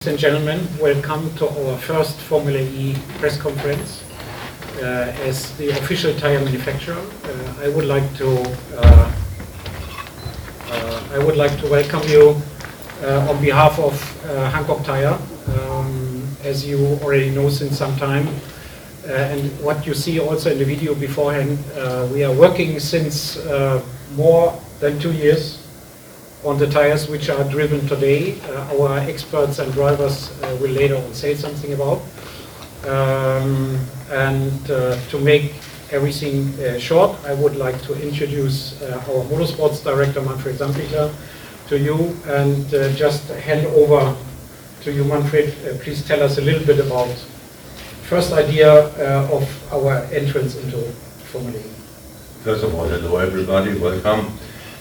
Ladies and gentlemen, welcome to our first Formula E press conference. As the official tire manufacturer, I would like to welcome you on behalf of Hankook Tire, as you already know since some time. And what you see also in the video beforehand, we are working since more than 2 years on the tires which are driven today. Our experts and drivers will later on say something about. To make everything short, I would like to introduce our motorsports director, Manfred Sampicher, to you, and just hand over to you, Manfred. Please tell us a little bit about first idea of our entrance into Formula E. First of all, hello everybody, welcome.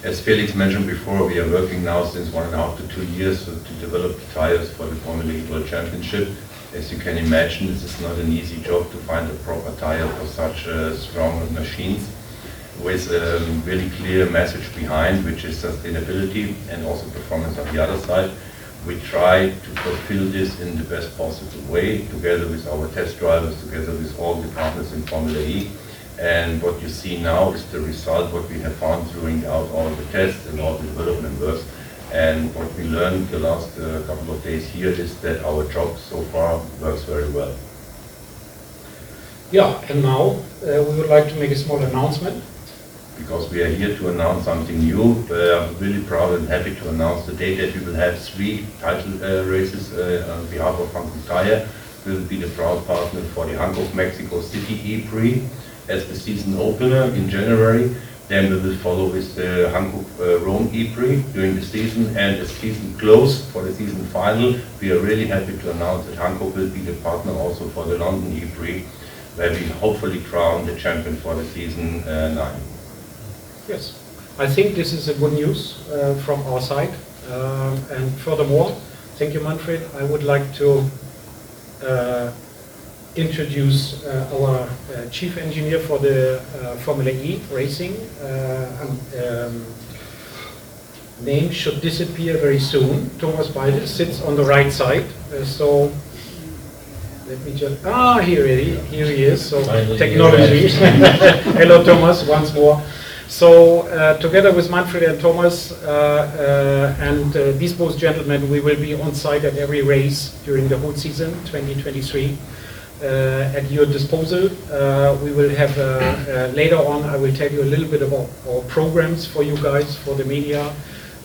As Felix mentioned before, we are working now since 1.5 to 2 years to develop tires for the Formula E World Championship. As you can imagine, this is not an easy job to find a proper tire for such strong machines, with a really clear message behind, which is sustainability and also performance on the other side. We try to fulfill this in the best possible way, together with our test drivers, together with all the partners in Formula E. And what you see now is the result, what we have found during all the tests and all the development work. And what we learned the last couple of days here is that our job so far works very well. Yeah, and now we would like to make a small announcement. Because we are here to announce something new. I'm really proud and happy to announce today that we will have 3 title races on behalf of Hankook Tire. We will be the proud partner for the Hankook Mexico City E-Prix as the season opener in January. Then we will follow with the Hankook Rome E-Prix during the season, and the season close for the season final. We are really happy to announce that Hankook will be the partner also for the London E-Prix, where we hopefully crown the champion for the season 9. Yes, I think this is a good news from our side. And furthermore, thank you, Manfred. I would like to introduce our chief engineer for the Formula E racing. Name should disappear very soon. Thomas Balde sits on the right side. So let me just, here he is. So technology. Hello, Thomas, once more. So together with Manfred and Thomas and these both gentlemen, we will be on site at every race during the whole season 2023 at your disposal. We will have later on, I will tell you a little bit about our programs for you guys, for the media.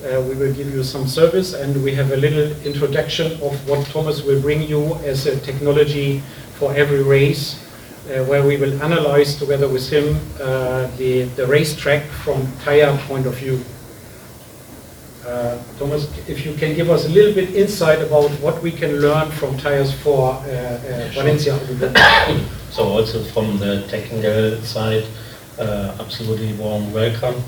We will give you some service, and we have a little introduction of what Thomas will bring you as a technology for every race, where we will analyze together with him the racetrack from tire point of view. Thomas, if you can give us a little bit insight about what we can learn from tires for Valencia. So also from the technical side, absolutely warm welcome.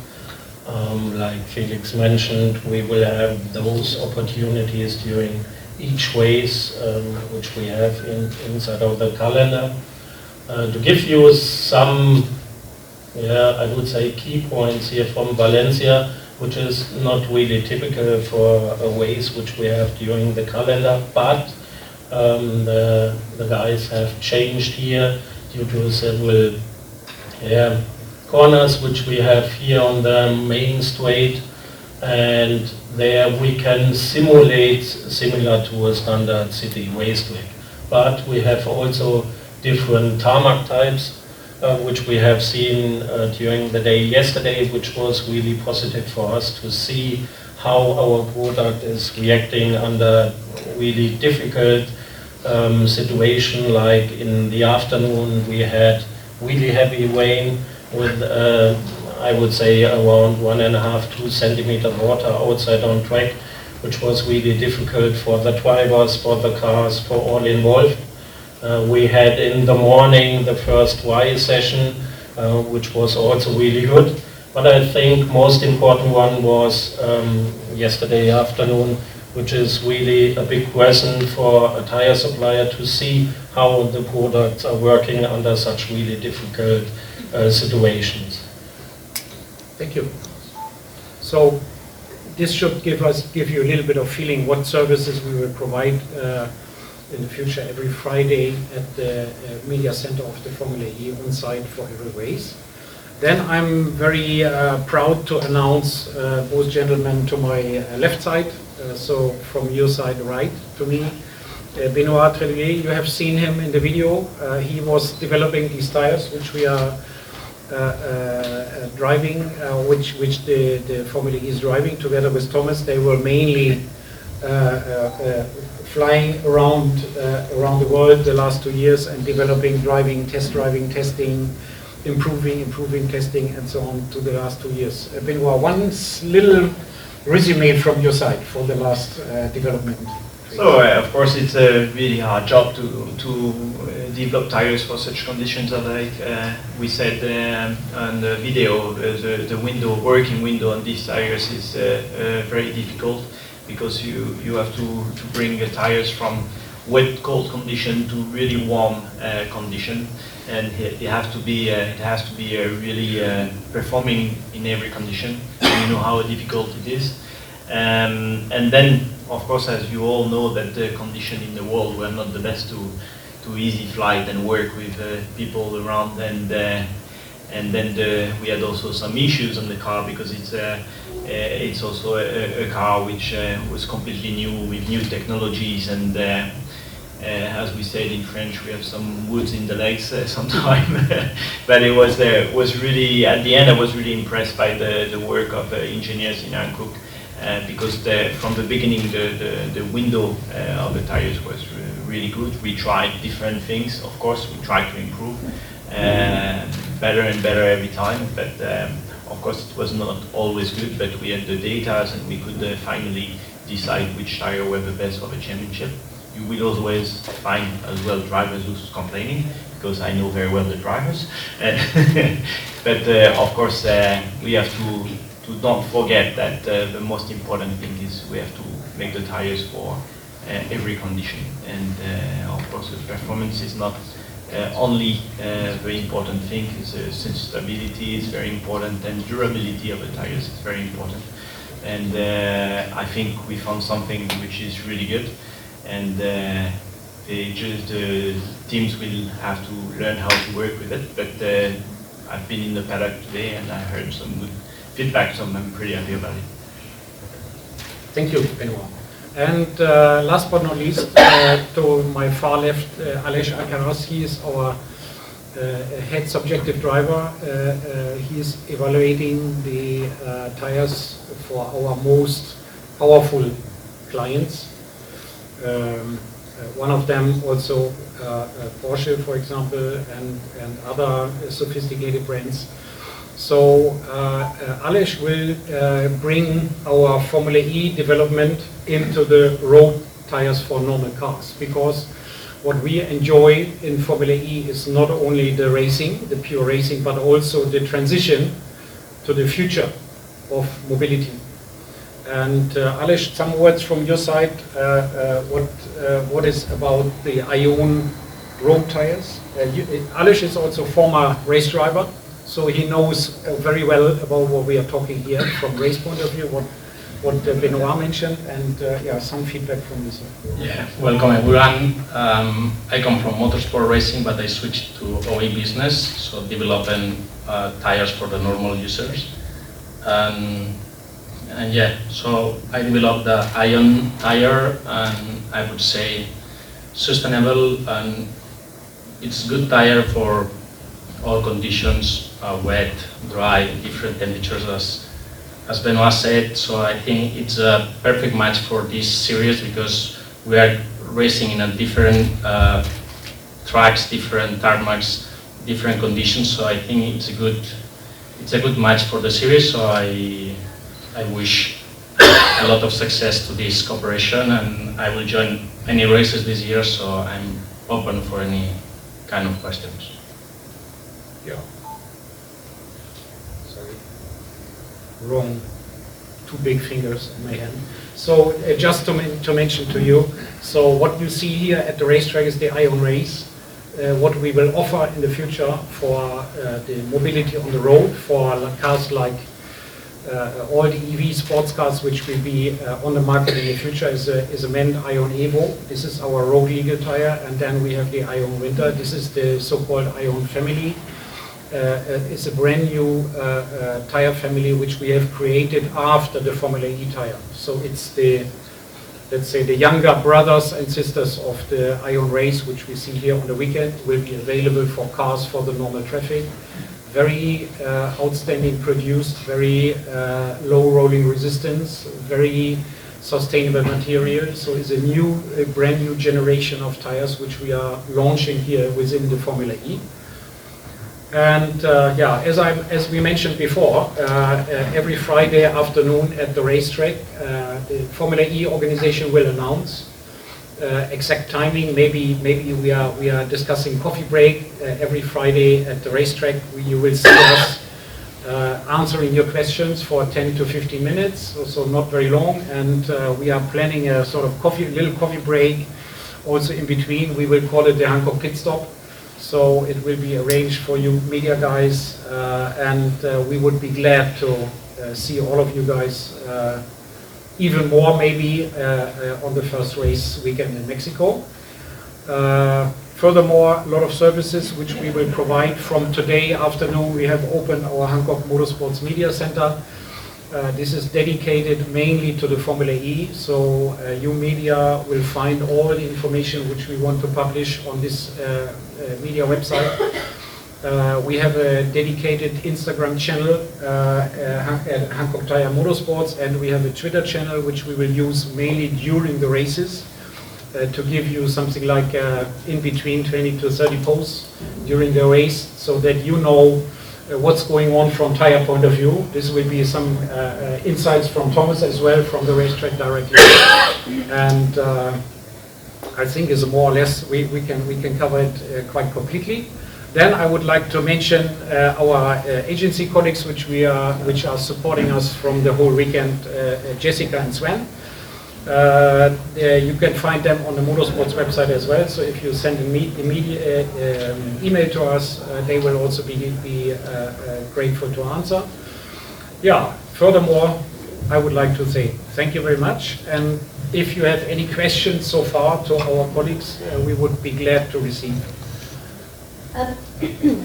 Like Felix mentioned, we will have those opportunities during each race, which we have inside of the calendar. To give you some, I would say, key points here from Valencia, which is not really typical for a race which we have during the calendar, but the guys have changed here due to several corners which we have here on the main straight, and there we can simulate similar to a standard city racetrack. But we have also different tarmac types, which we have seen during the day yesterday, which was really positive for us to see how our product is reacting under really difficult situation. Like in the afternoon, we had really heavy rain with, I would say, around 1.5 to 2 centimeter water outside on track, which was really difficult for the drivers, for the cars, for all involved. We had in the morning the first dry session, which was also really good. But I think most important one was yesterday afternoon, which is really a big lesson for a tire supplier to see how the products are working under such really difficult situations. Thank you. So this should give you a little bit of feeling what services we will provide in the future every Friday at the media center of the Formula E on site for every race. Then I'm very proud to announce both gentlemen to my left side, so from your side right to me. Benoit Trelier, you have seen him in the video. He was developing these tires which we are driving, which the Formula E is driving together with Thomas. They were mainly flying around the world the last 2 years and developing driving, testing, improving testing and so on to the last 2 years. Benoit, one little resume from your side for the last development. So of course it's a really hard job to develop tires for such conditions. Like we said on the video, the working window on these tires is very difficult, because you have to bring the tires from wet, cold condition to really warm condition, and it has to be really performing in every condition. And you know how difficult it is. And then, of course, as you all know, that the condition in the world were not the best to easy flight and work with people around, and then we had also some issues on the car, because it's also a car which was completely new, with new technologies, and as we said in French, we have some woods in the legs sometimes. But it was really, at the end, I was really impressed by the work of engineers in Hankook. Because from the beginning the window of the tires was really good. We tried different things, of course, we tried to improve better and better every time, but of course it was not always good, but we had the data and we could finally decide which tire were the best for the championship. You will always find as well drivers who's complaining, because I know very well the drivers. But of course we have to don't forget that the most important thing is we have to make the tires for every condition, and of course the performance is not only very important thing. Stability is very important, and durability of the tires is very important, and I think we found something which is really good, and the teams will have to learn how to work with it. But I've been in the paddock today and I heard some good feedback, so I'm pretty happy about it. Thank you, Benoit. And last but not least, to my far left, Aleš Alcaraz. He is our head subjective driver. He is evaluating the tires for our most powerful clients. One of them also Porsche, for example, and other sophisticated brands. So Aleš will bring our Formula E development into the road tires for normal cars, because what we enjoy in Formula E is not only the racing, the pure racing, but also the transition to the future of mobility. And Aleš, some words from your side. What is about the Ion road tires? Aleš is also former race driver, so he knows very well about what we are talking here from race point of view, what Benoit mentioned, and yeah, some feedback from you, sir. Yeah, welcome everyone. I come from motorsport racing, but I switched to OE business, so developing tires for the normal users. And yeah, so I developed the Ion tire, and I would say sustainable, and it's good tire for all conditions, wet, dry, different temperatures, as Benoit said. So I think it's a perfect match for this series, because we are racing in a different tracks, different tarmacs, different conditions. So I think it's a good match for the series. So I wish a lot of success to this cooperation, and I will join any races this year. So I'm open for any kind of questions. Yeah. Sorry. Wrong. Two big fingers in my hand. So just to mention to you, so what you see here at the racetrack is the Ion race. What we will offer in the future for the mobility on the road for cars like all the EV sports cars which will be on the market in the future is a MAN Ion Evo. This is our road legal tire, and then we have the Ion Winter. This is the so-called Ion family. It's a brand new tire family which we have created after the Formula E tire. So it's the, let's say, the younger brothers and sisters of the Ion race, which we see here on the weekend, will be available for cars for the normal traffic. Very outstanding produced, very low rolling resistance, very sustainable material. So it's a brand new generation of tires which we are launching here within the Formula E. And yeah, as we mentioned before, every Friday afternoon at the racetrack, the Formula E organization will announce exact timing. Maybe we are discussing coffee break every Friday at the racetrack. You will see us answering your questions for 10 to 15 minutes, so not very long. And we are planning a sort of little coffee break also in between. We will call it the Hankook pit stop. So it will be arranged for you media guys, and we would be glad to see all of you guys even more maybe on the first race weekend in Mexico. Furthermore, a lot of services which we will provide. From today afternoon we have opened our Hankook Motorsports Media Center. This is dedicated mainly to the Formula E, so you media will find all the information which we want to publish on this media website. We have a dedicated Instagram channel at Hankook Tire Motorsports, and we have a Twitter channel which we will use mainly during the races to give you something like in between 20 to 30 posts during the race, so that you know what's going on from tire point of view. This will be some insights from Thomas as well, from the racetrack directly. And I think is more or less we can cover it quite completely. Then I would like to mention our agency colleagues which are supporting us from the whole weekend, Jessica and Sven. You can find them on the Motorsports website as well, so if you send an email to us, they will also be grateful to answer. Yeah, furthermore, I would like to say thank you very much, and if you have any questions so far to our colleagues, we would be glad to receive.